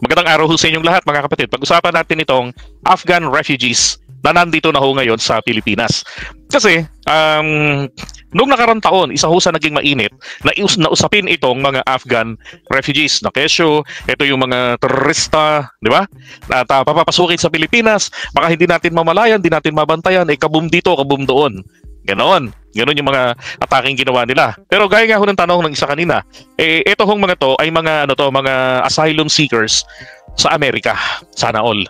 Magandang araw ho sa inyong lahat mga kapatid. Pag-usapan natin itong Afghan refugees na nandito na ho ngayon sa Pilipinas. Kasi, noong nakarang taon, isa ho sa naging mainit na usapin itong mga Afghan refugees na kesyo, ito yung mga terorista, di ba? At papapasukin sa Pilipinas, baka hindi natin mamalayan, hindi natin mabantayan, kabum dito, kabum doon. Ganon. Ganon yung mga ataking ginawa nila. Pero gaya nga ho ng tanong ng isa kanina, ito hong mga to ay mga mga asylum seekers sa Amerika. Sana all.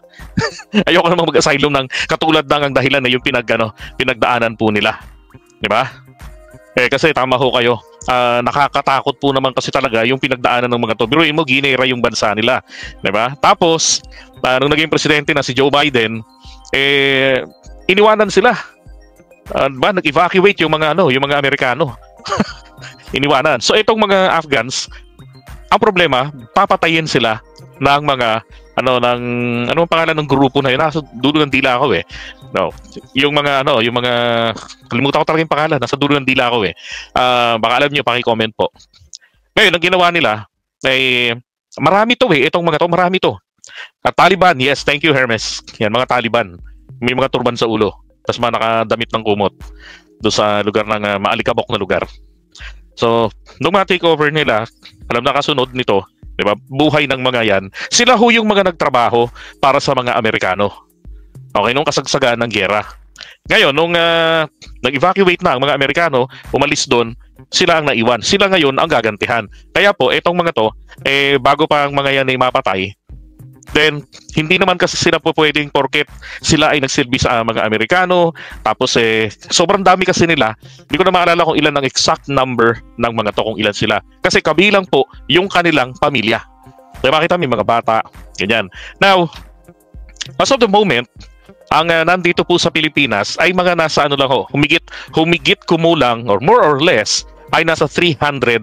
Ayoko namang mag-asylum ng katulad ng ang dahilan na yung pinagdaanan po nila. 'Di ba? Kasi tama ho kayo. Nakakatakot po naman kasi talaga yung pinagdaanan ng mga to. Pero mo ginera yung bansa nila, 'di ba? Tapos nung naging presidente na si Joe Biden, iniwanan sila. Nag-evacuate yung mga Amerikano. Iniwanan. So itong mga Afghans, ang problema, papatayin sila ng mga anong pangalan ng grupo na yun? Nasa dulo ng dila ko eh. No. Yung mga kalimutan ko talaga yung pangalan, nasa dulo ng dila ko eh. Baka alam niyo, paki-comment po. Ngayon, ang ginawa nila ay marami to eh. Itong mga to, marami to. Taliban, yes, thank you Hermes. Yan, mga Taliban. May mga turban sa ulo. Tapos nakadamit ng kumot doon sa lugar ng maalikabok na lugar. So, nung mga takeover nila, alam na kasunod nito, di ba, buhay ng mga yan, sila ho yung mga nagtrabaho para sa mga Amerikano. Okay, nung kasagsagaan ng giyera. Ngayon, nung nag-evacuate na ang mga Amerikano, umalis doon, sila ang naiwan. Sila ngayon ang gagantihan. Kaya po, itong mga to, bago pa ang mga yan ay mapatay, then, hindi naman kasi sila po pwedeng porket sila ay nagsilbi sa mga Amerikano. Tapos sobrang dami kasi nila. Hindi ko na maalala kung ilan ang exact number ng mga to, kung ilan sila. Kasi kabilang po yung kanilang pamilya. Diba, makita may mga bata, ganyan. Now, as of the moment, ang nandito po sa Pilipinas ay mga nasa humigit kumulang or more or less ay nasa 300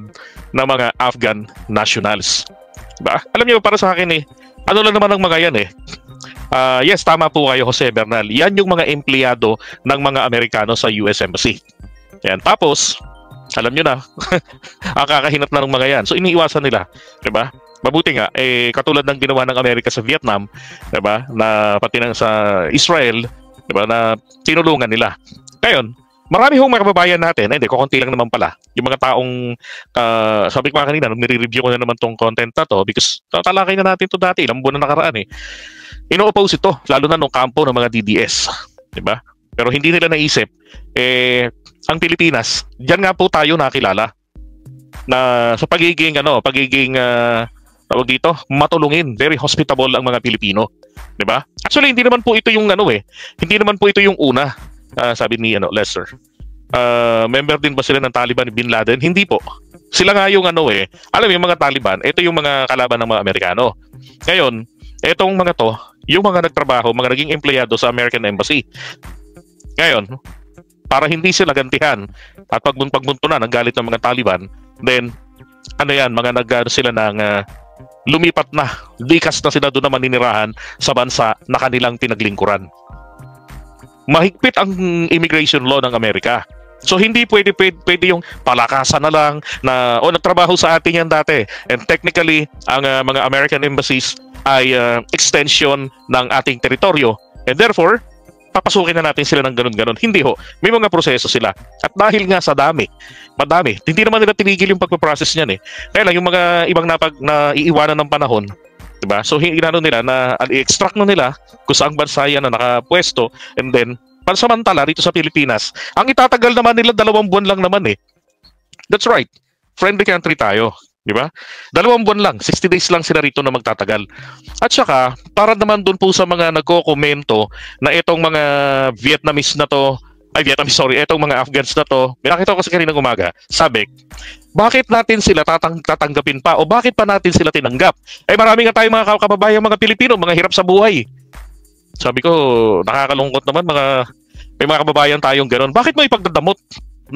na mga Afghan nationals. Diba? Alam niyo, para sa akin ano lang naman ang mga yan yes, tama po kayo, Jose Bernal. Yan yung mga empleyado ng mga Amerikano sa US Embassy. Yan. Tapos, alam nyo na, ang kakahinat na ng mga yan. So, iniiwasan nila. Diba? Mabuti nga, katulad ng ginawa ng Amerika sa Vietnam, diba? Na pati sa Israel, diba? Na tinulungan nila. Ngayon, marami hong mga kababayan natin, hindi, kukunti lang naman pala. Yung mga taong, sabi ko kanina, nung nire-review ko na naman tong content na to, because tatalakay na natin to dati, ilang buwan na nakaraan ino-oppose ito, lalo na nung kampo ng mga DDS. Diba? Pero hindi nila naisip, ang Pilipinas, diyan nga po tayo nakilala na sa pagiging, tawag dito, matulungin, very hospitable ang mga Pilipino. Diba? Actually, hindi naman po ito yung hindi naman po ito yung una. Sabi ni Lester. Member din ba sila ng Taliban ni Bin Laden? Hindi po. Sila nga yung alam mo yung mga Taliban, ito yung mga kalaban ng mga Amerikano. Ngayon, etong mga to, yung mga nagtrabaho, mga naging empleyado sa American Embassy. Ngayon, para hindi sila gantihan at pagbunto na ng galit ng mga Taliban, then mga sila ng lumipat na, likas na sila doon na maninirahan sa bansa na kanilang pinaglingkuran. Mahigpit ang immigration law ng Amerika. So hindi pwede yung palakasan na lang na nagtrabaho sa atin yan dati. And technically, ang mga American embassies ay extension ng ating teritoryo. And therefore, papasukin na natin sila ng ganun-ganun. Hindi ho. May mga proseso sila. At dahil nga sa madami, hindi naman nila tinigil yung pagpaprocess niyan Kaya lang yung mga ibang naiiwanan ng panahon, diba? So, hinano nila na i-extract na nila kung saang bansa yan na nakapwesto, and then, pansamantala rito sa Pilipinas, ang itatagal naman nila 2 buwan lang naman That's right. Friendly country tayo. Diba? 2 buwan lang, 60 days lang sila rito na magtatagal. At saka, para naman dun po sa mga nagko-komento na itong mga Vietnamese na to, itong mga Afghans na to, may nakita ko sa kaninang umaga, sabi, bakit natin sila tatanggapin pa o bakit pa natin sila tinanggap? Marami nga tayong mga kababayan, mga Pilipino, mga hirap sa buhay. Sabi ko, nakakalungkot naman, may mga kababayan tayong gano'n. Bakit mo ipagdadamot?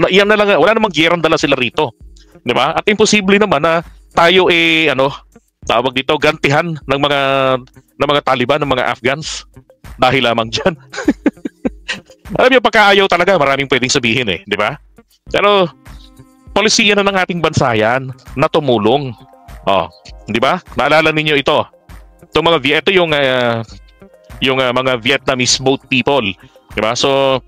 Yan na lang, wala namang giyerang dala sila rito. Di ba? At imposible naman na tayo tawag dito, gantihan ng mga Taliban, ng mga Afghans. Dahil lamang dyan. Alam niyo, pagkaayaw talaga, maraming pwedeng sabihin di ba? Pero, polisiya na ng ating bansa yan na tumulong. Di ba? Naalala ninyo ito. ito yung mga Vietnamese boat people, di ba? So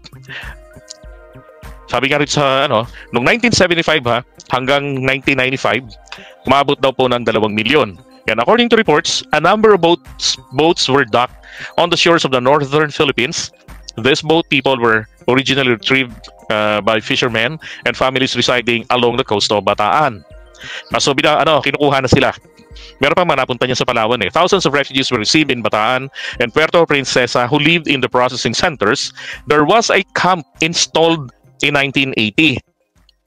sabi nga rin sa noong 1975 hanggang 1995, umabot daw po ng 2 milyon. And according to reports, a number of boats were docked on the shores of the northern Philippines. These boat people were originally retrieved by fishermen and families residing along the coast of Bataan. So kinukuha na sila. Meron pa napunta niya sa Palawan eh. Thousands of refugees were received in Bataan and Puerto Princesa who lived in the processing centers. There was a camp installed in 1980,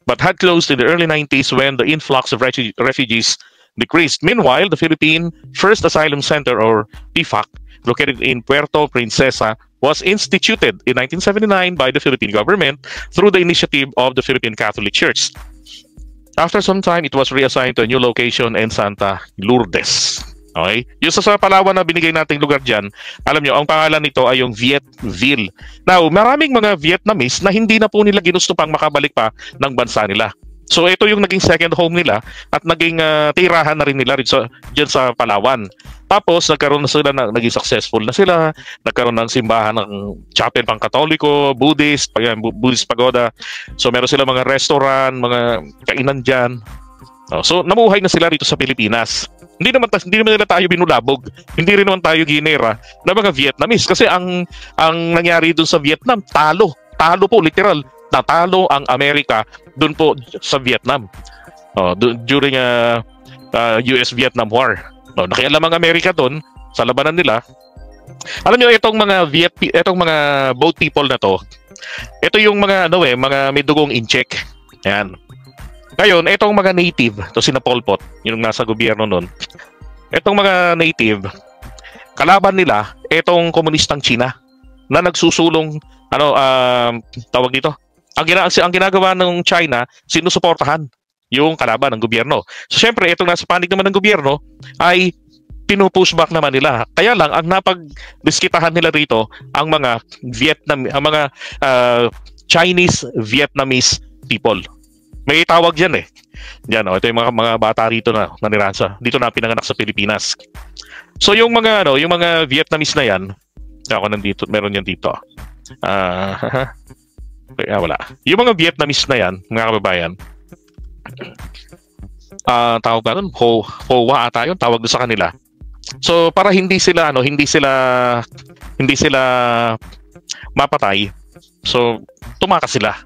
but had closed in the early 90s when the influx of refugees decreased. Meanwhile, the Philippine First Asylum Center, or PFAC, located in Puerto Princesa, was instituted in 1979 by the Philippine government through the initiative of the Philippine Catholic Church. After some time, it was reassigned to a new location in Santa Lourdes. Okay? Yung sa Palawan na binigay nating lugar dyan, alam nyo, ang pangalan nito ay yung Vietville. Now, maraming mga Vietnamese na hindi na po nila ginusto pang makabalik pa ng bansa nila. So, ito yung naging second home nila at naging tirahan na rin nila dyan sa Palawan. Tapos, nagkaroon na sila, naging successful na sila, nagkaroon ng simbahan ng chapel pang Katoliko, Buddhist pagoda. So, meron sila mga restaurant, mga kainan dyan. So, namuhay na sila rito sa Pilipinas. Hindi naman nila tayo binulabog. Hindi rin naman tayo ginera ng mga Vietnamese. Kasi ang nangyari dun sa Vietnam, talo. Talo po, literal. Natalo ang Amerika dun po sa Vietnam. During US-Vietnam War. Nakialam ang Amerika dun sa labanan nila. Alam nyo, itong mga boat people na to, ito yung mga mga may dugong incheck. Yan. Ngayon, itong mga native, to sina Pol Pot, yung nasa gobyerno nun, itong mga native, kalaban nila, itong komunistang China, na nagsusulong, tawag dito, ang ginagawa ng China, sinusuportahan yung kalaban ng gobyerno. So, syempre, itong nasa panig naman ng gobyerno, ay pinupushback naman nila. Kaya lang, ang napag-diskitahan nila rito, ang mga Chinese Vietnamese people. May tawag dyan eh. Diyan, ito yung mga bata rito na nanirahan dito na pinanganak sa Pilipinas. So yung mga Vietnamese na yan, ako nandito, meron yan dito. Wala. Yung mga Vietnamese na yan, mga kababayan, tawag ba nun? Hoa ata yun, tawag doon sa kanila. So para hindi sila mapatay, so tumakas sila.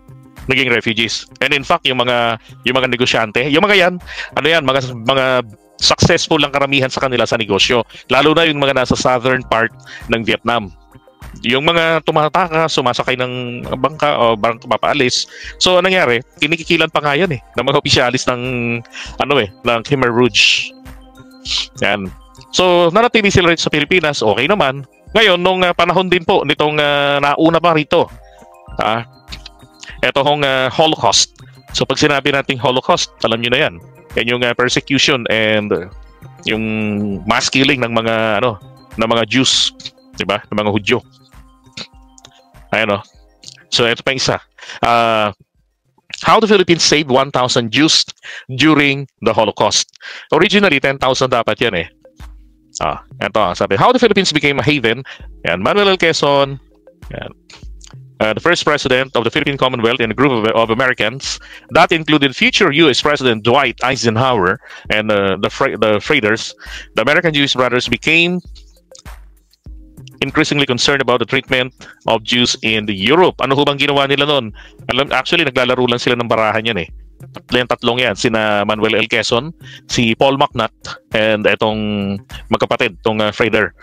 Naging refugees. And in fact, yung mga negosyante, yung mga yan, mga successful lang karamihan sa kanila sa negosyo. Lalo na yung mga nasa southern part ng Vietnam. Yung mga tumatakas, sumasakay ng bangka o barang papaalis. So, anong nangyari? Kinikikilan pa nga yan ng mga opisyalis ng Khmer Rouge. Yan. So, nanatili sila rin sa Pilipinas, okay naman. Ngayon, nung panahon din po, nitong nauna pa rito, ito hong Holocaust. So pag sinabi nating Holocaust, alam niyo na yan. Yan yung persecution and yung mass killing ng mga Jews, 'di ba? Ng mga Hudyo. Ayan So ito pa isa. How the Philippines saved 1,000 Jews during the Holocaust. Originally 10,000 dapat yan eh. Ito sabi, how the Philippines became a haven. Yan, Manuel L. Quezon. Yan. The first president of the Philippine Commonwealth and a group of Americans that included future U.S. President Dwight Eisenhower and the Freighters. The American Jewish Brothers became increasingly concerned about the treatment of Jews in Europe. Ano ho bang ginawa nila noon? Actually, naglalaro lang sila ng barahan yan eh. Tatlong yan, sina Manuel L. Quezon, si Paul MacNutt, and itong magkapatid, itong Freider.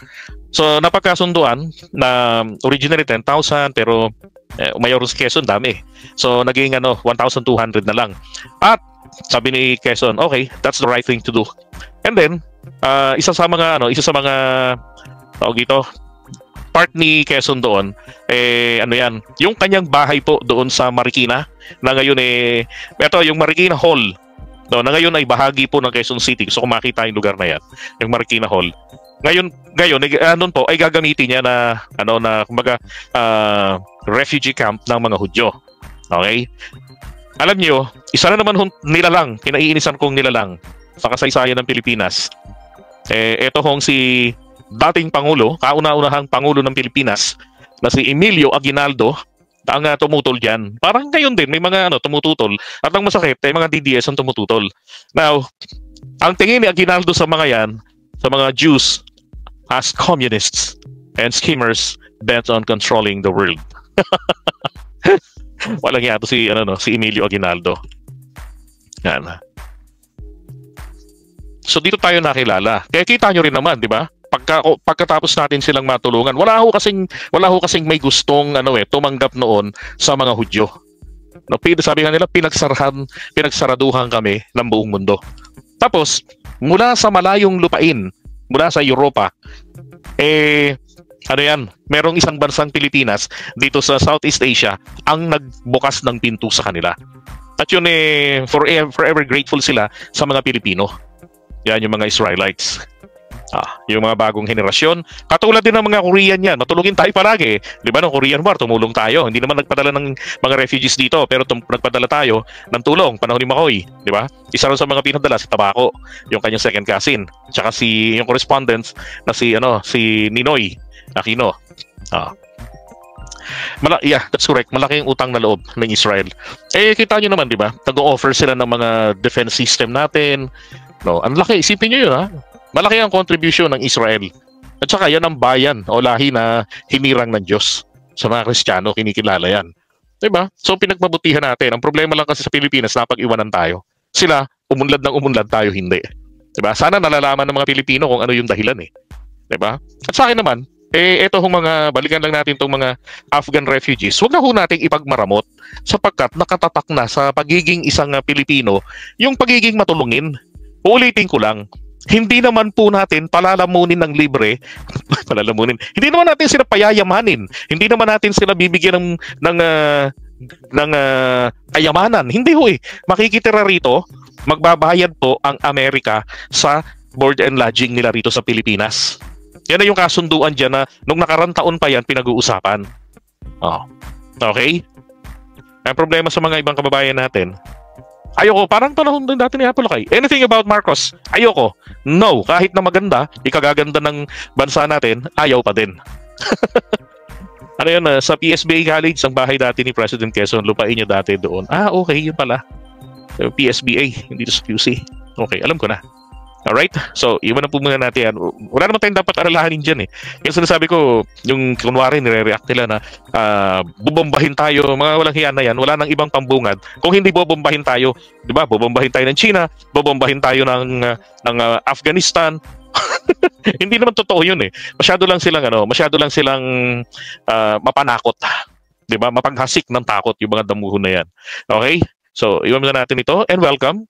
So, napagkasunduan na originally 10,000 pero umayaw si Quezon, dami. So, naging 1,200 na lang. At sabi ni Quezon, okay, that's the right thing to do. And then, isa sa mga tawag dito, part ni Quezon doon, yung kanyang bahay po doon sa Marikina, na ngayon ito yung Marikina Hall, na ngayon ay bahagi po ng Quezon City. So kung makita yung lugar na yan, yung Marikina Hall. Ngayon po ay gagamitin niya na kumbaga refugee camp ng mga Hudyo. Okay? Alam niyo, isa na naman nilalang, kinaiinisan kong nilalang sa kasaysayan ng Pilipinas. Ito hong si dating Pangulo, kauna-unahang Pangulo ng Pilipinas, na si Emilio Aguinaldo, ang tumutol dyan. Parang ngayon din, may mga tumututol. At ang masakit, ay mga DDS ang tumututol. Now, ang tingin ni Aguinaldo sa mga yan, sa mga Jews, as communists and schemers bent on controlling the world. Walang yato si Emilio Aguinaldo. Yan. So dito tayo nakilala. Kaya kita nyo rin naman, di ba? Pagkatapos natin silang matulungan, wala ho kasing may gustong tumanggap noon sa mga Hudyo. No, sabi nga nila, pinagsaraduhan kami ng buong mundo. Tapos, mula sa malayong lupain, mula sa Europa, merong isang bansang Pilipinas dito sa Southeast Asia ang nagbukas ng pinto sa kanila. At yun forever grateful sila sa mga Pilipino. Yan yung mga Israelites. Yung mga bagong henerasyon. Katulad din ng mga Korean yan. Matulungin tayo palagi. Di ba, nung Korean War, tumulong tayo. Hindi naman nagpadala ng mga refugees dito, pero nagpadala tayo ng tulong, panahon ni Makoy. Di ba? Isa rin sa mga pinadala, si Tabaco, yung kanyang second cousin. Tsaka yung correspondent na si Ninoy Aquino. That's correct. Malaking utang na loob ng Israel. Kita nyo naman, di ba? Nag-o-offer sila ng mga defense system natin. No, ang laki. Isipin nyo yun, ha? Malaki ang contribution ng Israel. At saka yan ang bayan o lahi na hinirang ng Diyos. Sa mga Kristiyano, kinikilala yan. Diba? So pinagmabutihan natin. Ang problema lang kasi sa Pilipinas, napag-iwanan tayo. Sila, umunlad ng umunlad, tayo hindi. Diba? Sana nalalaman ng mga Pilipino kung ano yung dahilan eh. Diba? At sa akin naman, eto balikan lang natin itong mga Afghan refugees. Huwag na ho nating ipagmaramot sapagkat nakatatak na sa pagiging isang Pilipino yung pagiging matulungin. Uulitin ko lang, hindi naman po natin palalamunin ng libre, hindi naman natin sila payayamanin, hindi naman natin sila bibigyan ng kayamanan. Hindi ho eh. Makikitira rito, magbabayad po ang Amerika sa board and lodging nila rito sa Pilipinas. Yan na yung kasunduan dyan na nung nakarang taon pa yan pinag-uusapan. Okay? Ang problema sa mga ibang kababayan natin, ayoko, parang panahon din dati ni Apolakay. Anything about Marcos, ayoko. No, kahit na maganda, ikagaganda ng bansa natin, ayaw pa din. Sa PSBA College, ang bahay dati ni President Quezon, lupain niya dati doon. Okay, yun pala. PSBA, hindi to sa QC. Okay, alam ko na. Alright? So, iwan na po muna natin yan. Wala naman tayong dapat aralahanin dyan eh. Kaya sinasabi ko, yung kunwari nire-react nila na bubombahin tayo, mga walang hiyan na yan, wala nang ibang pambungad. Kung hindi bobombahin tayo, di ba? Bobombahin tayo ng China, bobombahin tayo ng Afghanistan. Hindi naman totoo yun eh. Masyado lang silang mapanakot. Di ba? Mapaghasik ng takot yung mga damuhon na yan. Okay? So, iwan muna natin ito and welcome.